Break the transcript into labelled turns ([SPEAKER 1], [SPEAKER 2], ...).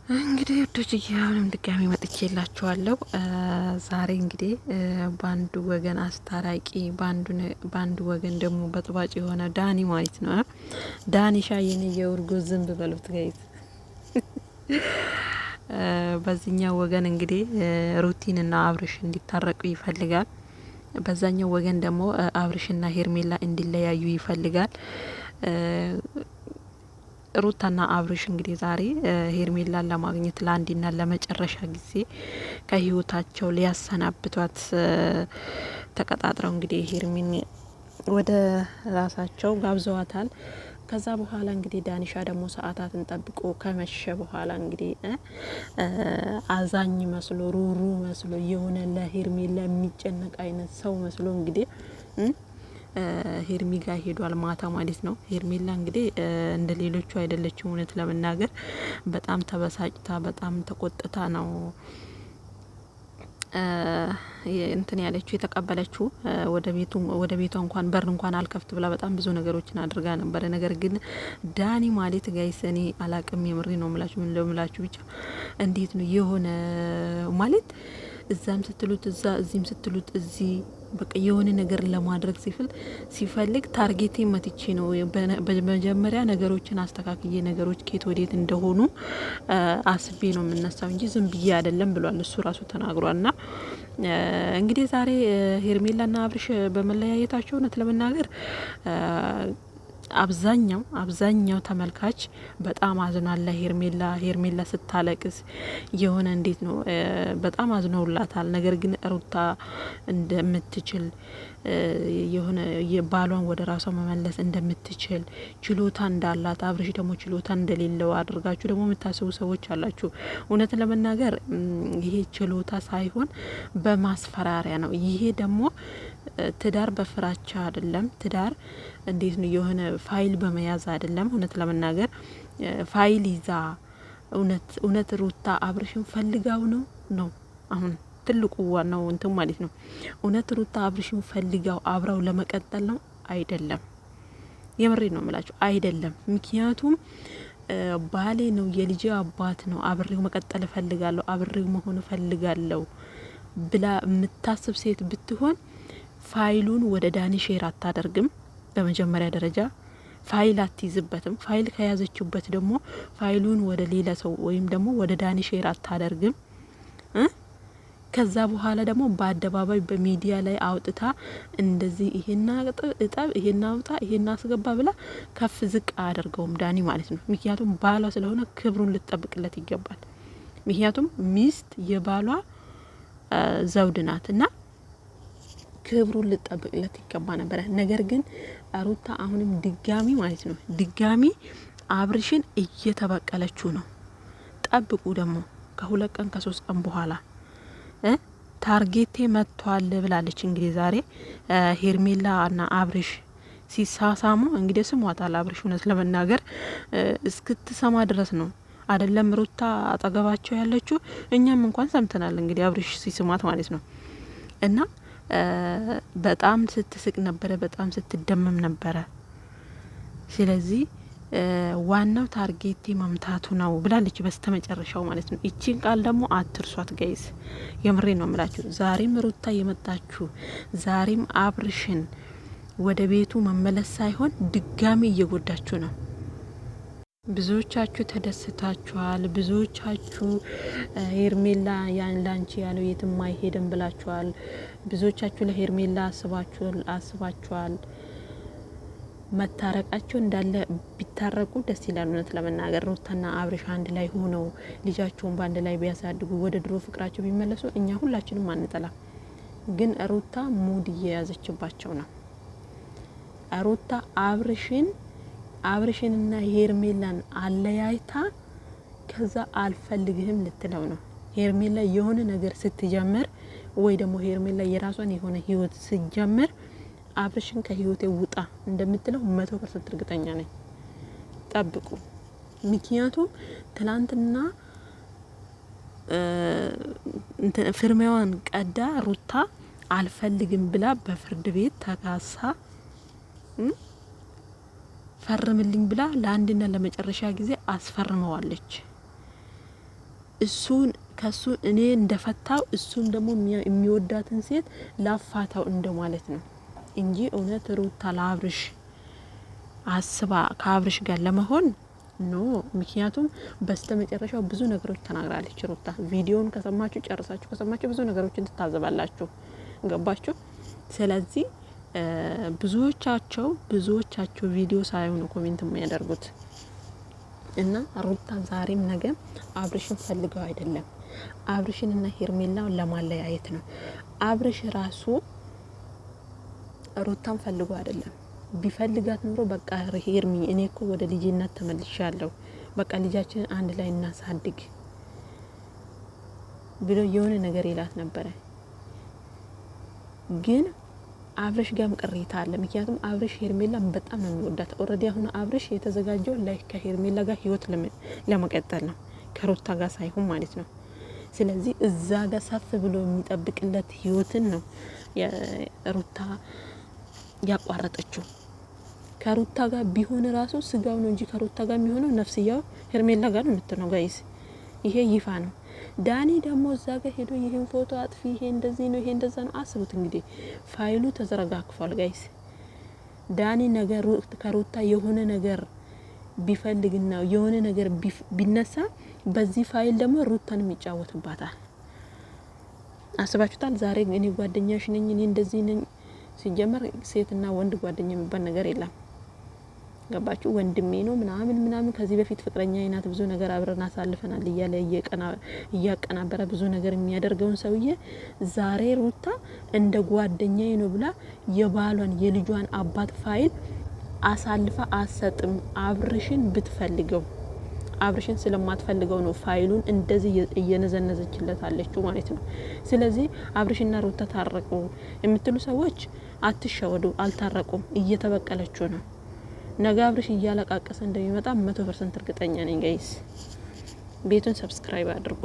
[SPEAKER 1] እንግዲህ ወዶችዬ አሁንም ድጋሚ መጥቼላችኋለሁ። ዛሬ እንግዲህ በአንዱ ወገን አስታራቂ በአንዱ ወገን ደግሞ በጥባጭ የሆነ ዳኒ ማለት ነው። ዳኒ ሻየኔ የውርጎ ዝንብ በሉት ጋይዝ። በዚህኛው ወገን እንግዲህ ሩቲንና አብርሽ እንዲታረቁ ይፈልጋል። በዛኛው ወገን ደግሞ አብርሽና ሄርሜላ እንዲለያዩ ይፈልጋል። ሩታና አብርሽ እንግዲህ ዛሬ ሄርሜላን ለማግኘት ለአንድና ለመጨረሻ ጊዜ ከህይወታቸው ሊያሰናብቷት ተቀጣጥረው እንግዲህ ሄርሜን ወደ ራሳቸው ጋብዘዋታል። ከዛ በኋላ እንግዲህ ዳኒሻ ደግሞ ሰዓታትን ጠብቆ ከመሸ በኋላ እንግዲህ አዛኝ መስሎ ሩሩ መስሎ የሆነ ለሄርሜላ የሚጨነቅ አይነት ሰው መስሎ እንግዲህ ሄርሚ ጋር ሄዷል። ማታ ማለት ነው። ሄርሜላ እንግዲህ እንደ ሌሎቹ አይደለችም። እውነት ለመናገር በጣም ተበሳጭታ በጣም ተቆጥታ ነው እንትን ያለችው የተቀበለችው። ወደ ቤቷ እንኳን በር እንኳን አልከፍት ብላ በጣም ብዙ ነገሮችን አድርጋ ነበረ። ነገር ግን ዳኒ ማለት ጋይስ እኔ አላቅም። የምሬ ነው ምላችሁ ምን ለምላችሁ ብቻ እንዴት ነው የሆነ ማለት እዛም ስትሉት እዛ እዚህም ስትሉት እዚህ በቃ የሆነ ነገር ለማድረግ ሲፈልግ ታርጌቴ መትቼ ነው በመጀመሪያ ነገሮችን አስተካክዬ ነገሮች ኬት ወዴት እንደሆኑ አስቤ ነው የምነሳው እንጂ ዝም ብዬ አይደለም ብሏል። እሱ ራሱ ተናግሯል። ና እንግዲህ ዛሬ ሄርሜላና አብርሽ በመለያየታቸው እውነት ለመናገር አብዛኛው ተመልካች በጣም አዝኗል። ሄርሜላ ስታለቅስ የሆነ እንዴት ነው በጣም አዝነውላታል። ነገር ግን ሩታ እንደምትችል የሆነ ባሏን ወደ ራሷ መመለስ እንደምትችል ችሎታ እንዳላት፣ አብርሽ ደግሞ ችሎታ እንደሌለው አድርጋችሁ ደግሞ የምታስቡ ሰዎች አላችሁ። እውነት ለመናገር ይሄ ችሎታ ሳይሆን በማስፈራሪያ ነው። ይሄ ደግሞ ትዳር በፍራቻ አይደለም። ትዳር እንዴት ነው የሆነ ፋይል በመያዝ አይደለም። እውነት ለመናገር ፋይል ይዛ እውነት ሩታ አብርሽን ፈልጋው ነው አሁን ትልቁ ዋናው እንትን ማለት ነው። እውነት ሩታ አብርሽን ፈልጋው አብራው ለመቀጠል ነው አይደለም። የምሬ ነው የምላችሁ አይደለም። ምክንያቱም ባሌ ነው የልጅ አባት ነው አብሬው መቀጠል እፈልጋለሁ አብሬው መሆን እፈልጋለሁ ብላ የምታስብ ሴት ብትሆን ፋይሉን ወደ ዳኒ ሼር አታደርግም። በመጀመሪያ ደረጃ ፋይል አትይዝበትም። ፋይል ከያዘችበት ደግሞ ፋይሉን ወደ ሌላ ሰው ወይም ደግሞ ወደ ዳኒ ሼር አታደርግም። ከዛ በኋላ ደግሞ በአደባባይ በሚዲያ ላይ አውጥታ እንደዚህ ይሄና እጠብ ይሄና አውጣ ይሄና አስገባ ብላ ከፍ ዝቅ አያደርገውም ዳኒ ማለት ነው። ምክንያቱም ባሏ ስለሆነ ክብሩን ልትጠብቅለት ይገባል። ምክንያቱም ሚስት የባሏ ዘውድ ናት እና ክብሩን ልጠብቅለት ይገባ ነበረ። ነገር ግን ሩታ አሁንም ድጋሚ ማለት ነው አብርሽን እየተበቀለችው ነው። ጠብቁ ደግሞ ከ2 ቀን ከ3 ቀን በኋላ ታርጌቴ መጥቷል ብላለች። እንግዲህ ዛሬ ሄርሜላ እና አብርሽ ሲሳሳሙ እንግዲህ ስሟታል። አብርሽ እውነት ለመናገር እስክትሰማ ድረስ ነው አይደለም ሩታ አጠገባቸው ያለችው፣ እኛም እንኳን ሰምተናል። እንግዲህ አብርሽ ሲስማት ማለት ነው እና በጣም ስትስቅ ነበረ፣ በጣም ስትደመም ነበረ። ስለዚህ ዋናው ታርጌቴ መምታቱ ነው ብላለች በስተመጨረሻው ማለት ነው። እቺን ቃል ደግሞ አትርሷት ጋይስ፣ የምሬ ነው የምላችሁ። ዛሬም ሩታ የመጣችሁ ዛሬም አብርሽን ወደ ቤቱ መመለስ ሳይሆን ድጋሚ እየጎዳችሁ ነው። ብዙዎቻችሁ ተደስታችኋል። ብዙዎቻችሁ ሄርሜላ ያን ላንቺ ያለው የትም አይሄድም ብላችኋል። ብዙዎቻችሁ ለሄርሜላ አስባችኋል። መታረቃቸው እንዳለ ቢታረቁ ደስ ይላል። እውነት ለመናገር ሩታና አብርሽ አንድ ላይ ሆነው ልጃቸውን በአንድ ላይ ቢያሳድጉ ወደ ድሮ ፍቅራቸው ቢመለሱ እኛ ሁላችንም አንጠላም። ግን ሩታ ሙድ እየያዘችባቸው ነው። ሩታ አብርሽንና ሄርሜላን አለያይታ ከዛ አልፈልግህም ልትለው ነው። ሄርሜላ የሆነ ነገር ስትጀምር ወይ ደግሞ ሄርሜላ የራሷን የሆነ ህይወት ስትጀምር አብርሽን ከህይወቴ ውጣ እንደምትለው 100% እርግጠኛ ነኝ። ጠብቁ። ምክንያቱም ትላንትና ፍርሚያዋን ቀዳ ሩታ አልፈልግም ብላ በፍርድ ቤት ተካሳ ፈርምልኝ ብላ ለአንድና ለመጨረሻ ጊዜ አስፈርመዋለች። እሱን ከሱ እኔ እንደፈታው እሱም ደግሞ የሚወዳትን ሴት ላፋታው እንደማለት ነው እንጂ እውነት ሩታ ለአብርሽ አስባ ከአብርሽ ጋር ለመሆን ኖ። ምክንያቱም በስተመጨረሻው ብዙ ነገሮች ተናግራለች ሩታ። ቪዲዮን ከሰማችሁ ጨርሳችሁ ከሰማችሁ ብዙ ነገሮችን ትታዘባላችሁ። ገባችሁ? ስለዚህ ብዙዎቻቸው ቪዲዮ ሳይሆን ኮሜንት የሚያደርጉት እና ሩታ ዛሬም ነገ አብርሽን ፈልገው አይደለም፣ አብርሽንና ሄርሜላን ለማለያየት ነው። አብርሽ ራሱ ሩታን ፈልጎ አይደለም። ቢፈልጋት ኑሮ በቃ ሄርሚ እኔ እኮ ወደ ልጅነት ተመልሻለሁ፣ በቃ ልጃችንን አንድ ላይ እናሳድግ ብሎ የሆነ ነገር ይላት ነበረ። ግን አብርሽ ጋም ቅሬታ አለ። ምክንያቱም አብርሽ ሄርሜላን በጣም ነው የሚወዳት። ኦልሬዲ አሁን አብርሽ የተዘጋጀው ላይ ከሄርሜላ ጋር ህይወት ለመቀጠል ነው፣ ከሩታ ጋር ሳይሆን ማለት ነው። ስለዚህ እዛ ጋር ሰፍ ብሎ የሚጠብቅለት ህይወትን ነው ሩታ ያቋረጠችው። ከሩታ ጋር ቢሆን ራሱ ስጋው ነው እንጂ ከሩታ ጋር የሚሆነው ነፍስያው ሄርሜላ ጋር ነው የምትነው። ጋይስ ይሄ ይፋ ነው። ዳኒ ደግሞ እዛ ጋር ሄዶ ይሄን ፎቶ አጥፊ፣ ይሄ እንደዚህ ነው፣ ይሄ እንደዛ ነው። አስቡት እንግዲህ ፋይሉ ተዘረጋግፏል ጋይስ። ዳኒ ነገር ከሩታ የሆነ ነገር ቢፈልግና የሆነ ነገር ቢነሳ በዚህ ፋይል ደግሞ ሩታንም ይጫወትባታል። አስባችሁታል? ዛሬ እኔ ጓደኛሽ ነኝ፣ እኔ እንደዚህ ነኝ። ሲጀመር ሴትና ወንድ ጓደኛ የሚባል ነገር የለም። ገባችሁ? ወንድሜ ነው ምናምን ከዚህ በፊት ፍቅረኛ አይናት ብዙ ነገር አብረን አሳልፈናል እያለ እያቀናበረ ብዙ ነገር የሚያደርገውን ሰውዬ ዛሬ ሩታ እንደ ጓደኛዬ ነው ብላ የባሏን የልጇን አባት ፋይል አሳልፋ አሰጥም። አብርሽን ብትፈልገው አብርሽን ስለማትፈልገው ነው ፋይሉን እንደዚህ እየነዘነዘችለት አለችው ማለት ነው። ስለዚህ አብርሽና ሩታ ታረቁ የምትሉ ሰዎች አትሸወዱ፣ አልታረቁም፣ እየተበቀለችው ነው። ነገ አብርሽ እያለቃቀሰ እንደሚመጣ 100% እርግጠኛ ነኝ ጋይስ። ቤቱን ሰብስክራይብ አድርጉ።